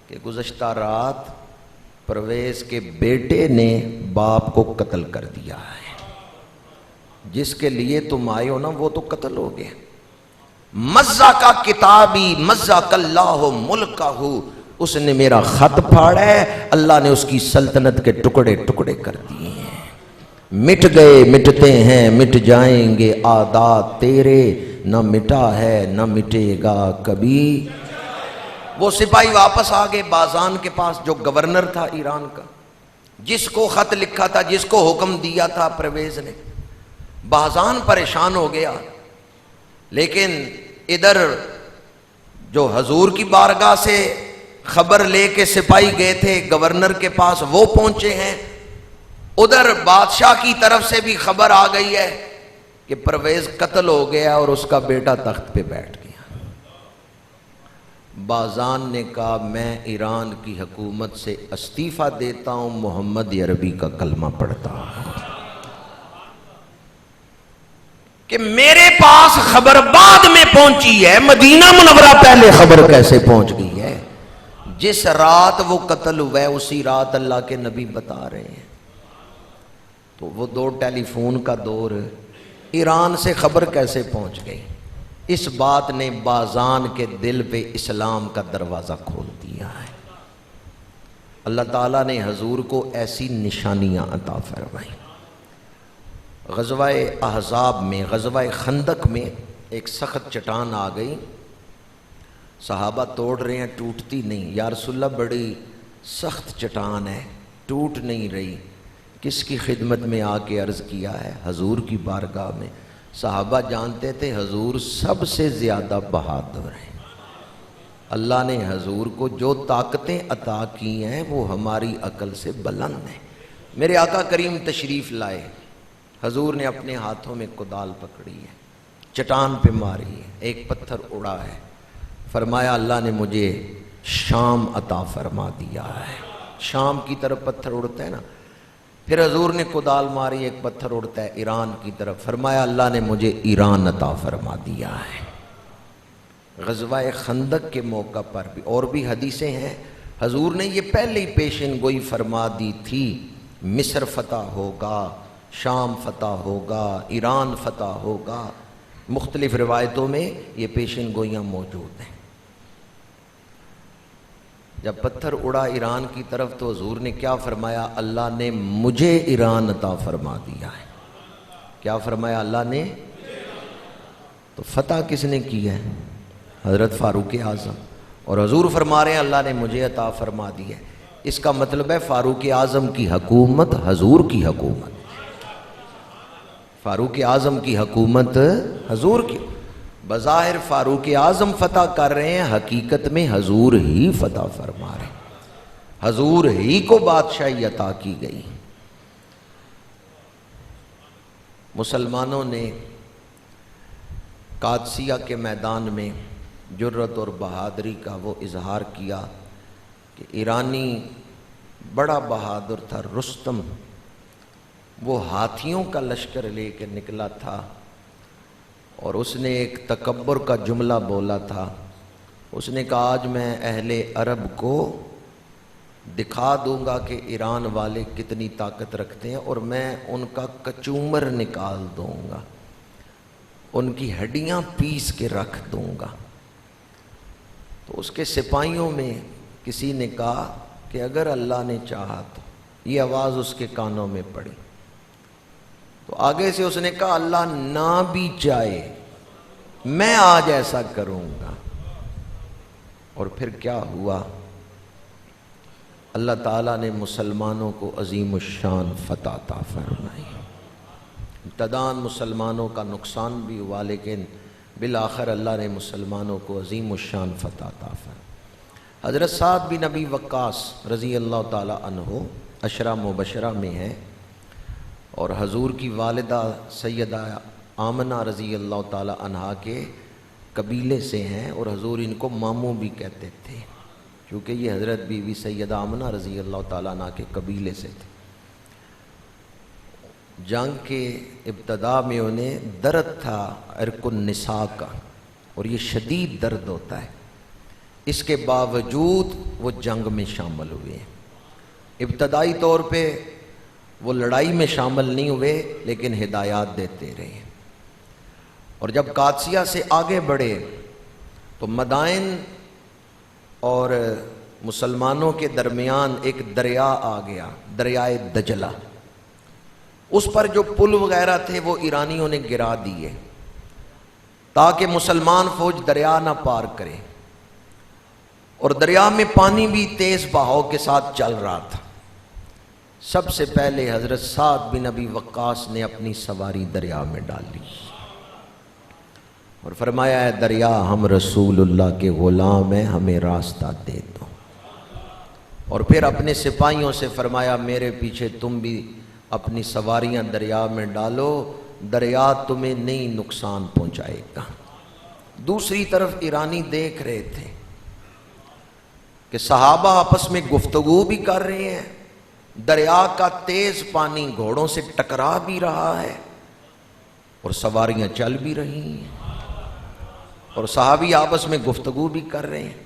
کہ گزشتہ رات پرویز کے بیٹے نے باپ کو قتل کر دیا ہے، جس کے لیے تم آئے ہو نا وہ تو قتل ہو گئے۔ مزق کتابی مزق اللہ ملکہ، اس نے میرا خط پھاڑا ہے، اللہ نے اس کی سلطنت کے ٹکڑے ٹکڑے کر دیے ہیں، مٹ گئے مٹتے ہیں مٹ جائیں گے عادات تیرے، نہ مٹا ہے نہ مٹے گا کبھی۔ وہ سپاہی واپس آ گئے بازان کے پاس جو گورنر تھا ایران کا، جس کو خط لکھا تھا، جس کو حکم دیا تھا پرویز نے۔ بازان پریشان ہو گیا، لیکن ادھر جو حضور کی بارگاہ سے خبر لے کے سپاہی گئے تھے گورنر کے پاس وہ پہنچے ہیں، ادھر بادشاہ کی طرف سے بھی خبر آ گئی ہے کہ پرویز قتل ہو گیا اور اس کا بیٹا تخت پہ بیٹھ گیا۔ بازان نے کہا میں ایران کی حکومت سے استعفیٰ دیتا ہوں، محمد عربی کا کلمہ پڑھتا ہوں، کہ میرے پاس خبر بعد میں پہنچی ہے، مدینہ منورہ پہلے خبر کیسے پہنچ گئی ہے؟ جس رات وہ قتل ہوا ہے اسی رات اللہ کے نبی بتا رہے ہیں۔ تو وہ دو ٹیلی فون کا دور، ایران سے خبر کیسے پہنچ گئی؟ اس بات نے بازان کے دل پہ اسلام کا دروازہ کھول دیا ہے۔ اللہ تعالیٰ نے حضور کو ایسی نشانیاں عطا فرمائیں۔ غزوہ احزاب میں، غزوہ خندق میں ایک سخت چٹان آ گئی، صحابہ توڑ رہے ہیں، ٹوٹتی نہیں، یا رسول اللہ بڑی سخت چٹان ہے، ٹوٹ نہیں رہی، کس کی خدمت میں آ کے عرض کیا ہے؟ حضور کی بارگاہ میں۔ صحابہ جانتے تھے حضور سب سے زیادہ بہادر ہیں، اللہ نے حضور کو جو طاقتیں عطا کی ہیں وہ ہماری عقل سے بلند ہیں۔ میرے آقا کریم تشریف لائے، حضور نے اپنے ہاتھوں میں کدال پکڑی ہے، چٹان پہ ماری ہے، ایک پتھر اڑا ہے، فرمایا اللہ نے مجھے شام عطا فرما دیا ہے۔ شام کی طرف پتھر اڑتا ہے نا، پھر حضور نے کدال ماری، ایک پتھر اڑتا ہے ایران کی طرف، فرمایا اللہ نے مجھے ایران عطا فرما دیا ہے۔ غزوہ خندق کے موقع پر بھی، اور بھی حدیثیں ہیں، حضور نے یہ پہلے ہی پیشن گوئی فرما دی تھی، مصر فتح ہوگا، شام فتح ہوگا، ایران فتح ہوگا۔ مختلف روایتوں میں یہ پیشن گوئیاں موجود ہیں۔ جب پتھر اڑا ایران کی طرف تو حضور نے کیا فرمایا؟ اللہ نے مجھے ایران عطا فرما دیا ہے۔ کیا فرمایا اللہ نے؟ تو فتح کس نے کی ہے؟ حضرت فاروق اعظم۔ اور حضور فرما رہے ہیں اللہ نے مجھے عطا فرما دی ہے، اس کا مطلب ہے فاروق اعظم کی حکومت حضور کی حکومت، فاروق اعظم کی حکومت حضور کی۔ بظاہر فاروق اعظم فتح کر رہے ہیں، حقیقت میں حضور ہی فتح فرما رہے ہیں، حضور ہی کو بادشاہی عطا کی گئی۔ مسلمانوں نے قادسیہ کے میدان میں جرت اور بہادری کا وہ اظہار کیا کہ ایرانی بڑا بہادر تھا، رستم، وہ ہاتھیوں کا لشکر لے کے نکلا تھا، اور اس نے ایک تکبر کا جملہ بولا تھا۔ اس نے کہا آج میں اہل عرب کو دکھا دوں گا کہ ایران والے کتنی طاقت رکھتے ہیں، اور میں ان کا کچومر نکال دوں گا، ان کی ہڈیاں پیس کے رکھ دوں گا۔ تو اس کے سپاہیوں میں کسی نے کہا کہ اگر اللہ نے چاہا تو، یہ آواز اس کے کانوں میں پڑی تو آگے سے اس نے کہا اللہ نہ بھی چاہے میں آج ایسا کروں گا۔ اور پھر کیا ہوا؟ اللہ تعالیٰ نے مسلمانوں کو عظیم الشان فتح عطا فرمائی۔ ابتداءً مسلمانوں کا نقصان بھی ہوا، لیکن بالآخر اللہ نے مسلمانوں کو عظیم الشان فتح عطا فرمائی۔ حضرت سعد بن ابی وقاص رضی اللہ تعالی عنہ عشرہ مبشرہ میں ہیں، اور حضور کی والدہ سیدہ آمنہ رضی اللہ تعالی عنہا کے قبیلے سے ہیں، اور حضور ان کو ماموں بھی کہتے تھے، کیونکہ یہ حضرت بیوی سیدہ آمنہ رضی اللہ تعالی عنہ کے قبیلے سے تھے۔ جنگ کے ابتدا میں انہیں درد تھا عرق النساء کا، اور یہ شدید درد ہوتا ہے، اس کے باوجود وہ جنگ میں شامل ہوئے۔ ابتدائی طور پہ وہ لڑائی میں شامل نہیں ہوئے، لیکن ہدایات دیتے رہے، اور جب قادسیہ سے آگے بڑھے تو مدائن اور مسلمانوں کے درمیان ایک دریا آ گیا، دریائے دجلہ۔ اس پر جو پل وغیرہ تھے وہ ایرانیوں نے گرا دیے تاکہ مسلمان فوج دریا نہ پار کرے، اور دریا میں پانی بھی تیز بہاؤ کے ساتھ چل رہا تھا۔ سب سے پہلے حضرت سعد بن ابی وقاص نے اپنی سواری دریا میں ڈالی اور فرمایا ہے دریا ہم رسول اللہ کے غلام ہیں، ہمیں راستہ دے دو۔ اور پھر اپنے سپاہیوں سے فرمایا میرے پیچھے تم بھی اپنی سواریاں دریا میں ڈالو، دریا تمہیں نہیں نقصان پہنچائے گا۔ دوسری طرف ایرانی دیکھ رہے تھے کہ صحابہ آپس میں گفتگو بھی کر رہے ہیں، دریا کا تیز پانی گھوڑوں سے ٹکرا بھی رہا ہے، اور سواریاں چل بھی رہی ہیں، اور صحابی آپس میں گفتگو بھی کر رہے ہیں۔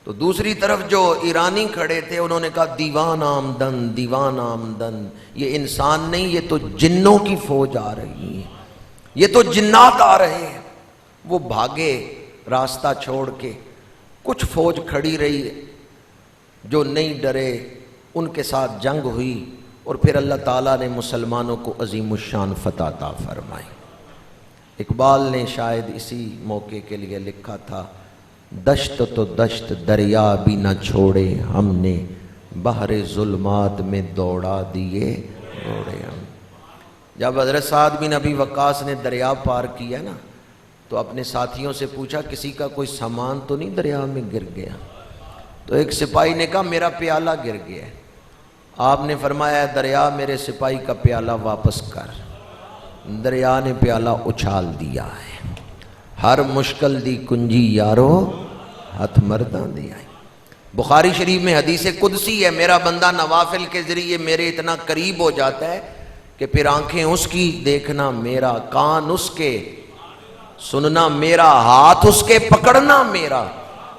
تو دوسری طرف جو ایرانی کھڑے تھے انہوں نے کہا دیوان آمدن، دیوان آمدن، یہ انسان نہیں، یہ تو جنوں کی فوج آ رہی ہے، یہ تو جنات آ رہے ہیں۔ وہ بھاگے راستہ چھوڑ کے، کچھ فوج کھڑی رہی جو نہیں ڈرے، ان کے ساتھ جنگ ہوئی، اور پھر اللہ تعالیٰ نے مسلمانوں کو عظیم الشان فتح عطا فرمائی۔ اقبال نے شاید اسی موقع کے لیے لکھا تھا دشت تو دشت دریا بھی نہ چھوڑے ہم نے، بحر ظلمات میں دوڑا دیے گھوڑے ہم۔ جب حضرت سعد بن ابی وقاص نے دریا پار کیا نا تو اپنے ساتھیوں سے پوچھا کسی کا کوئی سامان تو نہیں دریا میں گر گیا؟ تو ایک سپاہی نے کہا میرا پیالہ گر گیا ہے۔ آپ نے فرمایا دریا میرے سپاہی کا پیالہ واپس کر۔ دریا نے پیالہ اچھال دیا ہے۔ ہر مشکل دی کنجی یارو ہاتھ مرداں دی آئی۔ بخاری شریف میں حدیث قدسی ہے، میرا بندہ نوافل کے ذریعے میرے اتنا قریب ہو جاتا ہے کہ پھر آنکھیں اس کی دیکھنا میرا، کان اس کے، سننا میرا، ہاتھ اس کے پکڑنا میرا،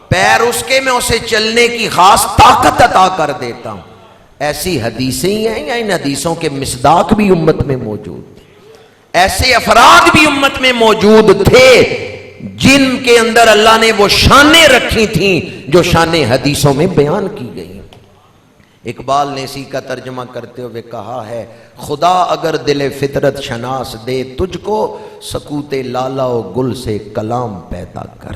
پیر اس کے میں اسے چلنے کی خاص طاقت عطا کر دیتا ہوں۔ ایسی حدیثیں ہی ہیں یا ان حدیثوں کے مصداق بھی امت میں موجود تھے؟ ایسے افراد بھی امت میں موجود تھے جن کے اندر اللہ نے وہ شانیں رکھی تھیں جو شانیں حدیثوں میں بیان کی گئی۔ اقبال نے اسی کا ترجمہ کرتے ہوئے کہا ہے، خدا اگر دل فطرت شناس دے تجھ کو، سکوت لالا و گل سے کلام پیدا کر۔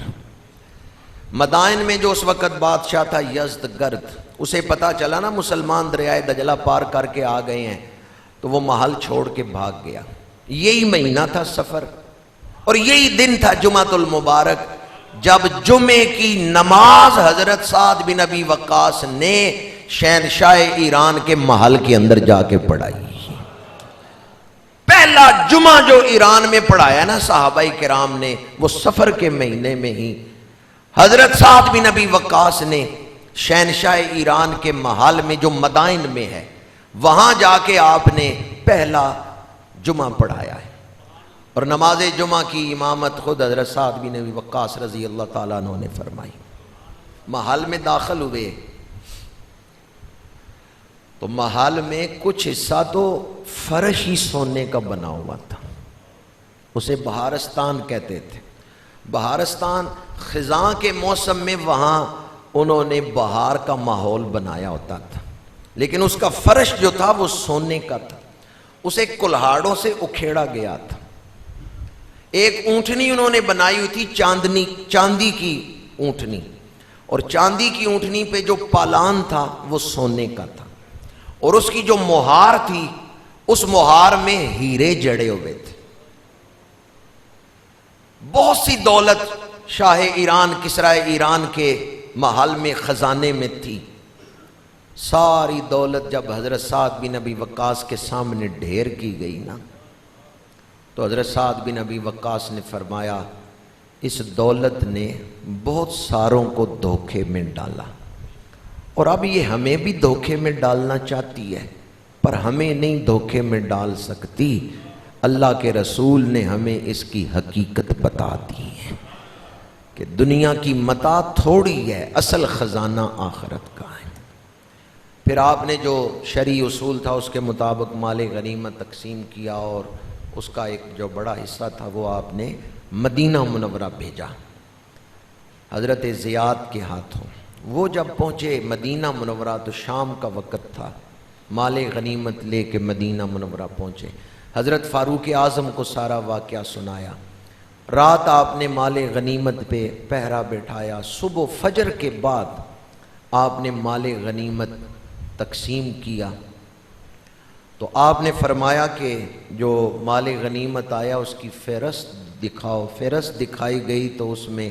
مدائن میں جو اس وقت بادشاہ تھا یزدگرد، اسے پتا چلا نا مسلمان دریائے دجلہ پار کر کے آ گئے ہیں، تو وہ محل چھوڑ کے بھاگ گیا۔ یہی مہینہ تھا سفر، اور یہی دن تھا جمعۃ المبارک، جب جمعے کی نماز حضرت سعد بن ابی وقاص نے شہنشاہ ایران کے محل کے اندر جا کے پڑھائی۔ پہلا جمعہ جو ایران میں پڑھایا نا صحابہ کرام نے، وہ سفر کے مہینے میں ہی حضرت سعد بن ابی وقاص نے شہنشاہ ایران کے محل میں جو مدائن میں ہے، وہاں جا کے آپ نے پہلا جمعہ پڑھایا ہے۔ اور نماز جمعہ کی امامت خود حضرت سعد بن ابی وقاص رضی اللہ تعالیٰ عنہ نے فرمائی۔ محل میں داخل ہوئے تو محل میں کچھ حصہ تو فرش ہی سونے کا بنا ہوا تھا، اسے بہارستان کہتے تھے۔ بہارستان خزاں کے موسم میں وہاں انہوں نے بہار کا ماحول بنایا ہوتا تھا، لیکن اس کا فرش جو تھا وہ سونے کا تھا، اسے کلہاڑوں سے اکھیڑا گیا تھا۔ ایک اونٹنی انہوں نے بنائی ہوئی تھی چاندی کی اونٹنی، اور چاندی کی اونٹنی پہ جو پالان تھا وہ سونے کا تھا، اور اس کی جو مہار تھی اس مہار میں ہیرے جڑے ہوئے تھے۔ بہت سی دولت شاہ ایران کسرائے ایران کے محل میں خزانے میں تھی۔ ساری دولت جب حضرت سعد بن ابی وقاص کے سامنے ڈھیر کی گئی نا، تو حضرت سعد بن ابی وقاص نے فرمایا، اس دولت نے بہت ساروں کو دھوکے میں ڈالا، اور اب یہ ہمیں بھی دھوکے میں ڈالنا چاہتی ہے، پر ہمیں نہیں دھوکے میں ڈال سکتی۔ اللہ کے رسول نے ہمیں اس کی حقیقت بتا دی ہے کہ دنیا کی متاع تھوڑی ہے، اصل خزانہ آخرت کا ہے۔ پھر آپ نے جو شرعی اصول تھا اس کے مطابق مال غنیمت تقسیم کیا، اور اس کا ایک جو بڑا حصہ تھا وہ آپ نے مدینہ منورہ بھیجا حضرت زیاد کے ہاتھوں۔ وہ جب پہنچے مدینہ منورہ تو شام کا وقت تھا، مال غنیمت لے کے مدینہ منورہ پہنچے، حضرت فاروق اعظم کو سارا واقعہ سنایا۔ رات آپ نے مال غنیمت پہ پہرا بٹھایا، صبح فجر کے بعد آپ نے مال غنیمت تقسیم کیا، تو آپ نے فرمایا کہ جو مال غنیمت آیا اس کی فہرست دکھاؤ۔ فہرست دکھائی گئی تو اس میں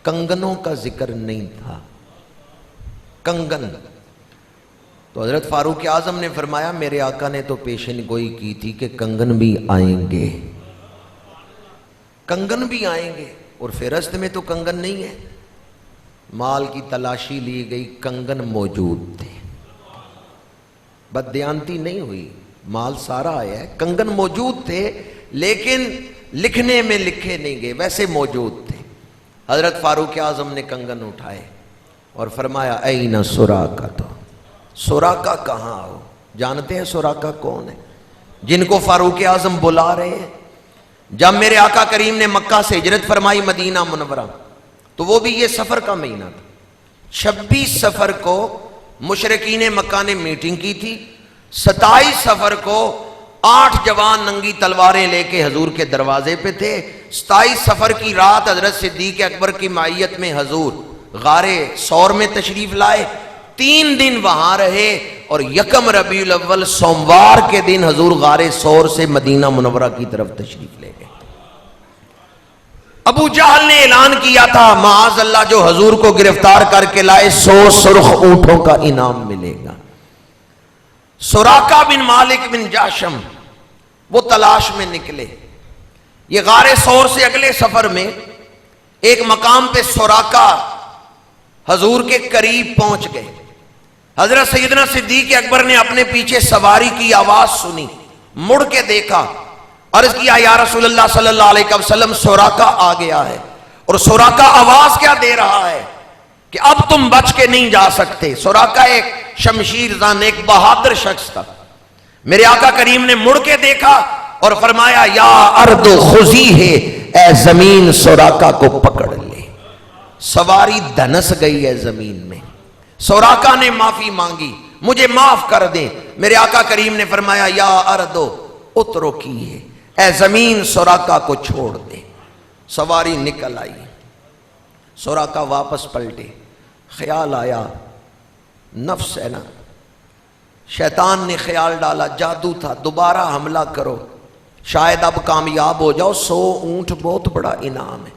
کنگنوں کا ذکر نہیں تھا، کنگن۔ تو حضرت فاروق اعظم نے فرمایا، میرے آقا نے تو پیشن گوئی کی تھی کہ کنگن بھی آئیں گے، کنگن بھی آئیں گے، اور فہرست میں تو کنگن نہیں ہے۔ مال کی تلاشی لی گئی، کنگن موجود تھے، بددیانتی نہیں ہوئی، مال سارا آیا ہے، کنگن موجود تھے، لیکن لکھنے میں لکھے نہیں گئے، ویسے موجود تھے۔ حضرت فاروق اعظم نے کنگن اٹھائے اور فرمایا، این سراقہ، تو سراقہ کہاں ہو؟ جانتے ہیں سراقہ کون ہے؟ جن کو فاروق اعظم بلا رہے ہیں۔ جب میرے آقا کریم نے مکہ سے ہجرت فرمائی مدینہ منورہ، تو وہ بھی یہ سفر کا مہینہ تھا۔ 26 سفر کو مشرکین مکہ نے میٹنگ کی تھی، 27 سفر کو 8 جوان ننگی تلواریں لے کے حضور کے دروازے پہ تھے۔ 27 سفر کی رات حضرت صدیق اکبر کی معیت میں حضور غار ثور میں تشریف لائے، 3 دن وہاں رہے، اور یکم ربیع الاول سوموار کے دن حضور غار ثور سے مدینہ منورہ کی طرف تشریف لے گئے۔ ابو جہل نے اعلان کیا تھا، معاذ اللہ جو حضور کو گرفتار کر کے لائے 100 سرخ اونٹوں کا انعام ملے گا۔ سراقہ بن مالک بن جاشم وہ تلاش میں نکلے۔ یہ غار ثور سے اگلے سفر میں ایک مقام پہ سراقہ حضور کے قریب پہنچ گئے۔ حضرت سیدنا صدیق اکبر نے اپنے پیچھے سواری کی آواز سنی، مڑ کے دیکھا، عرض کیا یا رسول اللہ صلی اللہ علیہ وسلم سوراقہ آ گیا ہے، اور سوراقہ آواز کیا دے رہا ہے کہ اب تم بچ کے نہیں جا سکتے۔ سوراقہ ایک شمشیر زن، ایک بہادر شخص تھا۔ میرے آقا کریم نے مڑ کے دیکھا اور فرمایا یا ارض خذی ہے، اے زمین سوراقہ کو پکڑ لے۔ سواری دھنس گئی ہے زمین میں۔ سوراقہ نے معافی مانگی، مجھے معاف کر دیں۔ میرے آقا کریم نے فرمایا یا ارض اترکی ہے، اے زمین سوراقہ کو چھوڑ دے۔ سواری نکل آئی، سوراقہ واپس پلٹے۔ خیال آیا نفس ہے نا، شیطان نے خیال ڈالا، جادو تھا، دوبارہ حملہ کرو، شاید اب کامیاب ہو جاؤ، 100 اونٹ بہت بڑا انعام ہے۔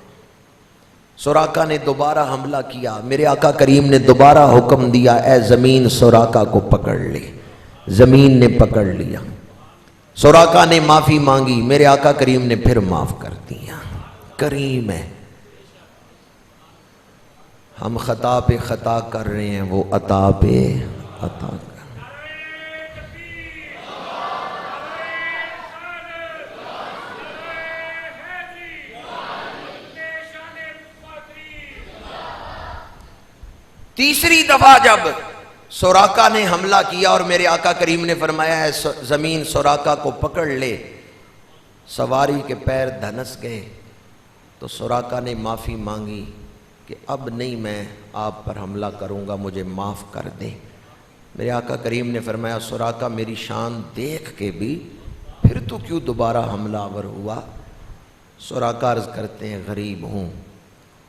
سوراقہ نے دوبارہ حملہ کیا۔ میرے آقا کریم نے دوبارہ حکم دیا اے زمین سوراقہ کو پکڑ لے۔ زمین نے پکڑ لیا۔ سوراقہ نے معافی مانگی، میرے آقا کریم نے پھر معاف کر دیا۔ کریم ہے۔ ہم خطا پہ خطا کر رہے ہیں، وہ عطا پہ عطا کر۔ تیسری دفعہ جب سوراقہ نے حملہ کیا اور میرے آقا کریم نے فرمایا ہے زمین سوراقہ کو پکڑ لے، سواری کے پیر دھنس گئے، تو سوراقہ نے معافی مانگی کہ اب نہیں میں آپ پر حملہ کروں گا، مجھے معاف کر دیں۔ میرے آقا کریم نے فرمایا سوراقہ میری شان دیکھ کے بھی پھر تو کیوں دوبارہ حملہ آور ہوا؟ سوراقہ عرض کرتے ہیں غریب ہوں،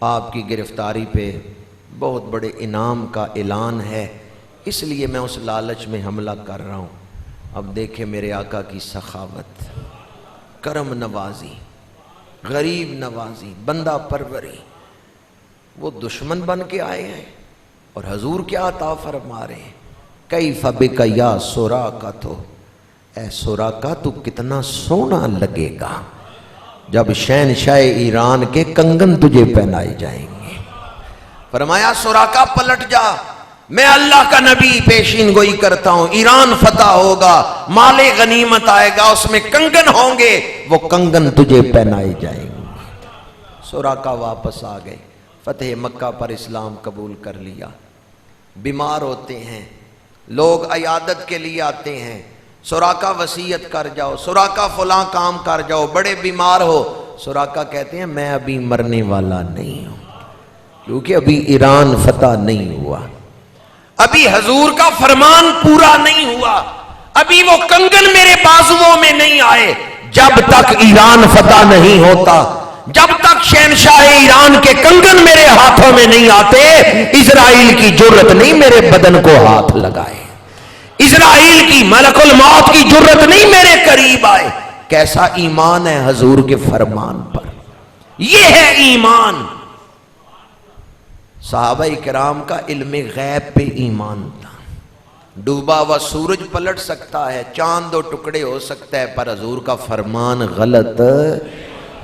آپ کی گرفتاری پہ بہت بڑے انعام کا اعلان ہے، اس لیے میں اس لالچ میں حملہ کر رہا ہوں۔ اب دیکھیں میرے آقا کی سخاوت، کرم نوازی، غریب نوازی، بندہ پروری۔ وہ دشمن بن کے آئے ہیں اور حضور کیا عطا فرما رہے ہیں، کیف بک یا سوراقہ، تو اے سوراقہ تو کتنا سونا لگے گا جب شہنشاہ ایران کے کنگن تجھے پہنائے جائیں گے۔ فرمایا سوراقہ پلٹ جا، میں اللہ کا نبی پیشین گوئی کرتا ہوں، ایران فتح ہوگا، مال غنیمت آئے گا، اس میں کنگن ہوں گے، وہ کنگن تجھے پہنائے جائیں گے۔ سوراقہ واپس آ گئے، فتح مکہ پر اسلام قبول کر لیا۔ بیمار ہوتے ہیں لوگ، عیادت کے لیے آتے ہیں، سوراقہ وصیت کر جاؤ، سوراقہ فلاں کام کر جاؤ، بڑے بیمار ہو، سوراقہ کہتے ہیں میں ابھی مرنے والا نہیں ہوں، کیونکہ ابھی ایران فتح نہیں ہوا، ابھی حضور کا فرمان پورا نہیں ہوا، ابھی وہ کنگن میرے بازوؤں میں نہیں آئے۔ جب تک ایران فتح نہیں ہوتا، جب تک شہنشاہ ایران کے کنگن میرے ہاتھوں میں نہیں آتے، اسرائیل کی جرت نہیں میرے بدن کو ہاتھ لگائے، اسرائیل کی ملک الموت کی جرت نہیں میرے قریب آئے۔ کیسا ایمان ہے حضور کے فرمان پر، یہ ہے ایمان۔ صحابہ کرام کا علم غیب پہ ایمان تھا، ڈوبا ہوا سورج پلٹ سکتا ہے، چاند دو ٹکڑے ہو سکتا ہے، پر حضور کا فرمان غلط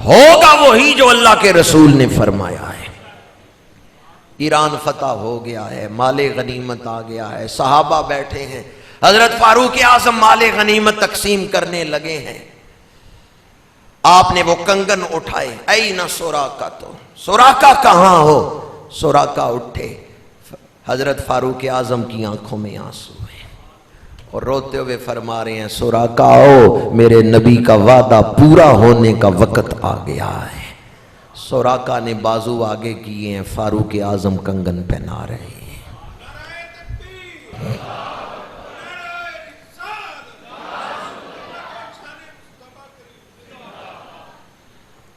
ہوگا وہی جو اللہ کے رسول نے فرمایا ہے۔ ایران فتح ہو گیا ہے، مال غنیمت آ گیا ہے، صحابہ بیٹھے ہیں، حضرت فاروق اعظم مال غنیمت تقسیم کرنے لگے ہیں۔ آپ نے وہ کنگن اٹھائے، این سوراقہ، تو سوراقہ کہاں ہو؟ سوراقہ اٹھے، حضرت فاروق اعظم کی آنکھوں میں آنسو ہیں اور روتے ہوئے فرما رہے ہیں سوراقہ آؤ، میرے نبی کا وعدہ پورا ہونے کا وقت آ گیا ہے۔ سوراقہ نے بازو آگے کیے ہیں، فاروق اعظم کنگن پہنا رہے ہیں۔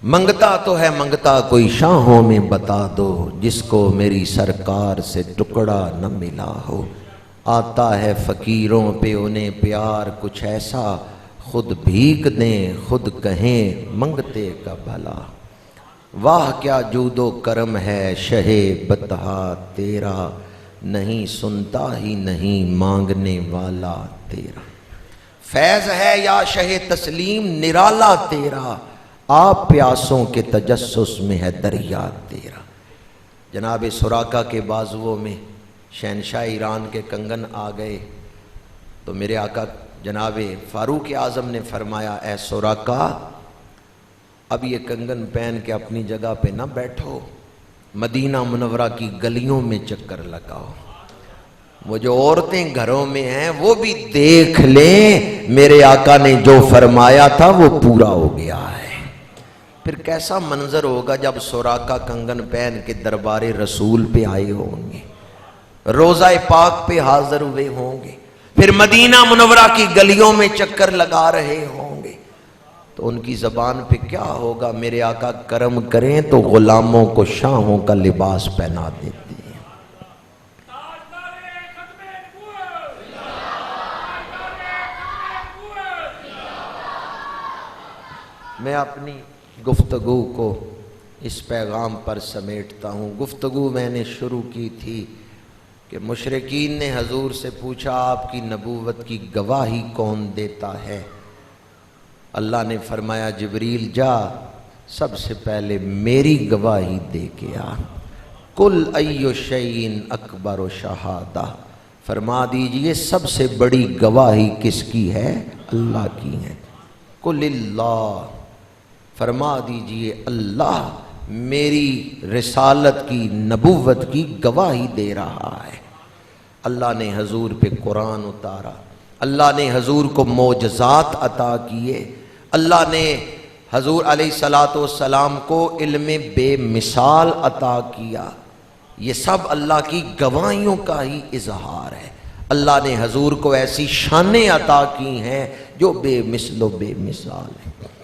منگتا تو ہے منگتا کوئی شاہوں میں بتا دو، جس کو میری سرکار سے ٹکڑا نہ ملا ہو۔ آتا ہے فقیروں پہ انہیں پیار کچھ ایسا، خود بھیک دیں خود کہیں منگتے کا بھلا۔ واہ کیا جود و کرم ہے شہ بطحا تیرا، نہیں سنتا ہی نہیں مانگنے والا تیرا۔ فیض ہے یا شہ تسلیم نرالا تیرا، آپ پیاسوں کے تجسس میں ہے دریا تیرا۔ جناب سوراقہ کے بازوؤں میں شہنشاہ ایران کے کنگن آ گئے تو میرے آقا جناب فاروق اعظم نے فرمایا اے سوراقہ اب یہ کنگن پہن کے اپنی جگہ پہ نہ بیٹھو، مدینہ منورہ کی گلیوں میں چکر لگاؤ، وہ جو عورتیں گھروں میں ہیں وہ بھی دیکھ لیں میرے آقا نے جو فرمایا تھا وہ پورا ہو گیا ہے۔ پھر کیسا منظر ہوگا جب سوراقہ کنگن پہن کے دربار رسول پہ آئے ہوں گے، روضہ پاک پہ حاضر ہوئے ہوں گے، پھر مدینہ منورہ کی گلیوں میں چکر لگا رہے ہوں گے، تو ان کی زبان پہ کیا ہوگا؟ میرے آقا کرم کریں تو غلاموں کو شاہوں کا لباس پہنا دیتے ہیں۔ میں اپنی گفتگو کو اس پیغام پر سمیٹتا ہوں۔ گفتگو میں نے شروع کی تھی کہ مشرکین نے حضور سے پوچھا آپ کی نبوت کی گواہی کون دیتا ہے؟ اللہ نے فرمایا جبریل جا سب سے پہلے میری گواہی دے کے آ۔ کل ایو شیء اکبر شہادہ، فرما دیجئے سب سے بڑی گواہی کس کی ہے؟ اللہ کی ہے۔ کل اللہ، فرما دیجئے اللہ میری رسالت کی نبوت کی گواہی دے رہا ہے۔ اللہ نے حضور پہ قرآن اتارا، اللہ نے حضور کو معجزات عطا کیے، اللہ نے حضور علیہ السلام کو علم بے مثال عطا کیا۔ یہ سب اللہ کی گواہیوں کا ہی اظہار ہے۔ اللہ نے حضور کو ایسی شانیں عطا کی ہیں جو بے مثل و بے مثال ہیں۔